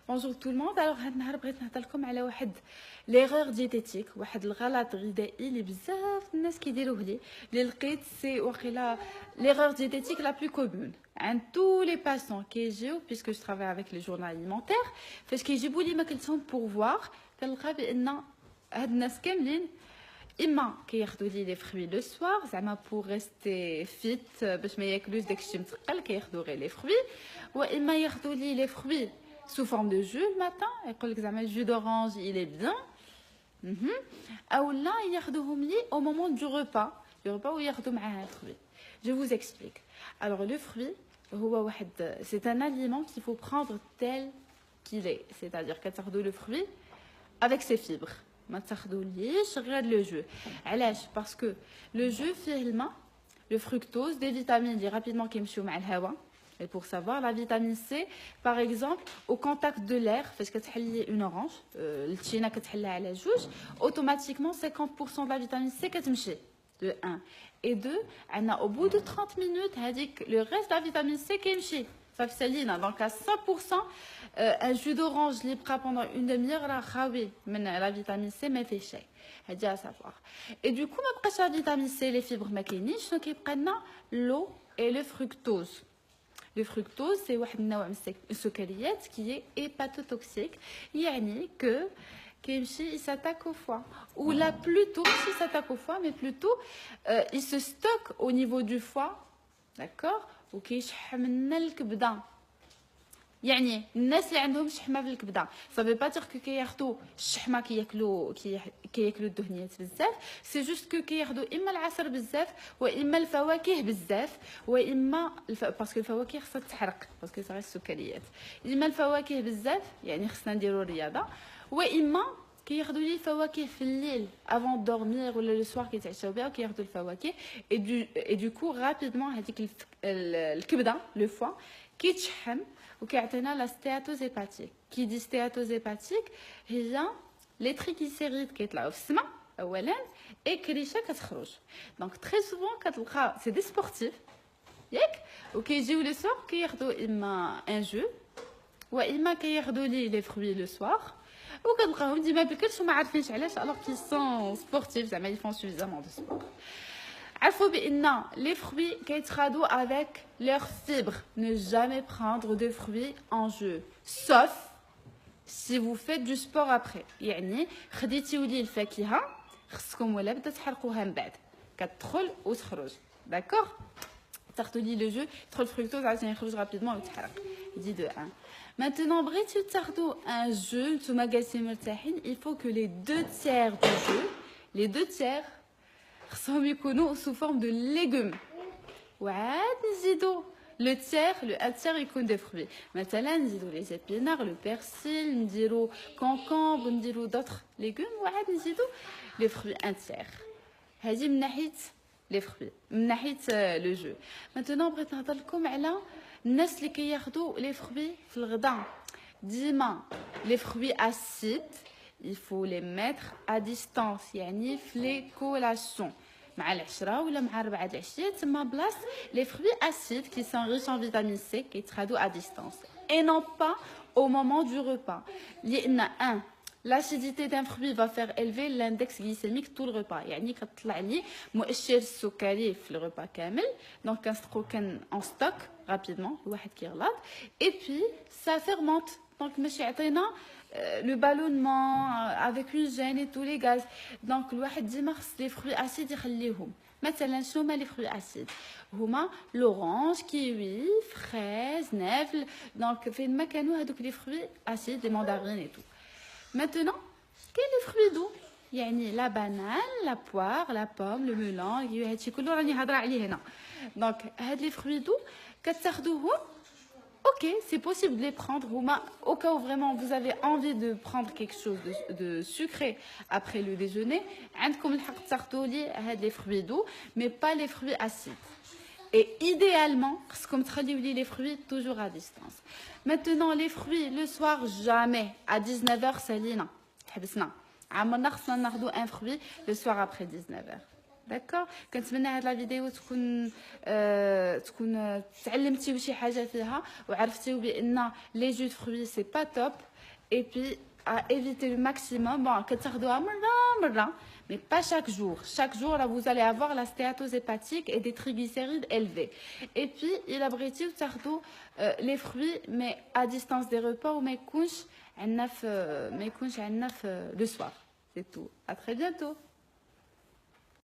Bonjour tout le monde. Alors هاد النهار بغيت نهضر لكم على واحد ليغور ديتيتيك، واحد الغلط غذائي اللي بزاف الناس كيديروه لي، اللي لقيت سي واقيلا l'erreur diététique la plus commune عند tous les patients كيجيو puisque je travaille avec les journaux alimentaires. فاش كيجيبوا لي ماكلتهم pour voir كنلقى بان هاد الناس كاملين اما كياخذوا لي لي فروي لو سوار زعما بور ريستي فيت باش ما ياكلوش داكشي مثقل، كياخذوا غير لي فروي، واما ياخذوا لي لي فروي sous forme de jus le matin يقول لك زعما الجو d'orange il est bien او لا ياخذوهم لي au moment du repas وياخذوا معاه الفروي. Je vous explique. Alors le fruit هو واحد c'est un aliment qu'il faut prendre tel qu'il est, c'est-à-dire كتاخذوا le fruit avec ses fibres. ما تاخذوليش غير لو جو. علاش؟ باسكو لو جو فيه الماء، لو فركتوز، دي فيتامين اللي رابيدمون كيمشيو مع الهواء. Et pour savoir, la vitamine C, par exemple, au contact de l'air, parce que tu une orange, le tchina que tu à la juge, automatiquement 50% de la vitamine C qui est de 1. Et 2, au bout de 30 minutes, le reste de la vitamine C qui est ça fait saline. Donc à 100%, un jus d'orange libre pendant une demi-heure, la vitamine C m'a fait chier. C'est à savoir. Et du coup, la vitamine C, les fibres mécaniques, donc il prennent l'eau et le fructose. Le fructose, c'est un sucriyat qui est hépatotoxique. Yani que il s'attaque au foie. Ou là, plutôt, s'il s'attaque au foie, mais plutôt, il se stocke au niveau du foie. D'accord? Ou qui est يعني الناس اللي عندهم شحمه في الكبده ça veut pas dire que كياخذوا الشحمه كياكلوا الدهنيات بزاف، سي جوست كو كياخذوا اما العسل بزاف واما الفواكه بزاف واما باسكو الفواكه خصها تحرق باسكو صغير السكريات، اما الفواكه بزاف يعني خصنا نديروا الرياضه، واما كياخذوا لي الفواكه في الليل افون دورمير ولا لو سوار كيتعشاو بها وكياخذوا الفواكه اي دو كو رابيدمون هذيك الكبده لو فوا كيتشحن وكيعطينا لا ستياتوز هيباتيك. كي دي ستياتوز هيباتيك هي لي تريغليسيريد كيطلعوا في السما اولا اي كريشه كتخرج. دونك تري سوفون كتلقى سي دي سبورتيف ياك وكيجيو لو سوار كياخذوا اما ان جو واما كياخذوا لي فروي لو سوار وكتلقاهم ديما بكلش وما عارفينش علاش الوغ كي سون سبورتيف زعما يفون سوفيزامون دو سبور. عرفوا بان les fruits كيتخادوا avec leurs fibres. Ne jamais prendre de fruits en jeu sauf si vous faites du sport après. يعني خديتيو لي الفاكهه خصكم ولا بدا تحرقوها من بعد كتدخل وتخرج. داكور تاخذوا لي لو جو تدخل الفركتوز عشان يخرج رابيدمون ويتحرق. دي دو 1. Maintenant بغيتو تاخذوا ان جو نتوما جالسين مرتاحين il faut que les 2 tiers du jeu les 2 tiers خصهم يكونوا sous forme de légumes. وعاد نزيدو لو تير لو ان تير يكون دي فروي، مثلا نزيدو لي زيبينار لو بيرسيل، نديرو كونكومبر، نديرو دوطخ ليغوم، وعاد نزيدو لي فروي ان تير. هذه من ناحيه لي فروي. من ناحيه لو جو ماتونون بغيت نهضر لكم على الناس اللي كياخذوا لي فروي في الغداء. ديما لي فروي اسيد il faut les mettre à distance يعني في لي كولاسيون مع العشرة ولا مع 4 العشية تما بلاص لي فروي اسيد كي سون ريش ان فيتامين سي كيتخادو à distance et non pas au moment du repas لأن 1 l'acidité d'un fruit va faire élever l'index glycémique tout le repas يعني كتطلع لي مؤشر السكري في الربا كامل دونك كنصدقو كان en stock rapidement الواحد كيغلط et puis ça fermente donc ماشي يعطينا le ballonnement avec une gêne et tous les gaz. Donc الواحد ديما خص لي فروي اسيد يخليهم. مثلا شنو هما لي فروي اسيد؟ هما لورانج، كيوي، فريز، نافل. دونك فين ما كانوا هذوك لي فروي اسيد لي ماندارين اي تو. Maintenant كاين لي فروي دو يعني لا بانان، لا بوار، لا بوم، لو ميلون، هادشي كله راني هضره عليه هنا. دونك هاد لي فروي دو كتاخذوهم. Ok, c'est possible de les prendre au cas où vraiment vous avez envie de prendre quelque chose de sucré après le déjeuner. عندكم الحق تاخذوا لي هاد les fruits doux mais pas les fruits acides. Et idéalement, خصكم تخليو لي les fruits toujours à distance. Maintenant les fruits le soir jamais à 19h سالينا حبسنا. عمرنا خصنا ناخذوا un fruit le soir après 19h. داكور. كنتمنى هاد لا فيديو تكون تعلمتيو شي حاجه فيها وعرفتيو بان لي جو فروي سي با توب. اي بي à éviter le maximum. Bon, كتاخدوها مره mais pas chaque jour. Chaque jour, là, vous allez avoir la stéatose hépatique et des triglycérides élevés. Et puis, il abrite les fruits, mais à distance des repas ou mais couche le soir. C'est tout. À très bientôt.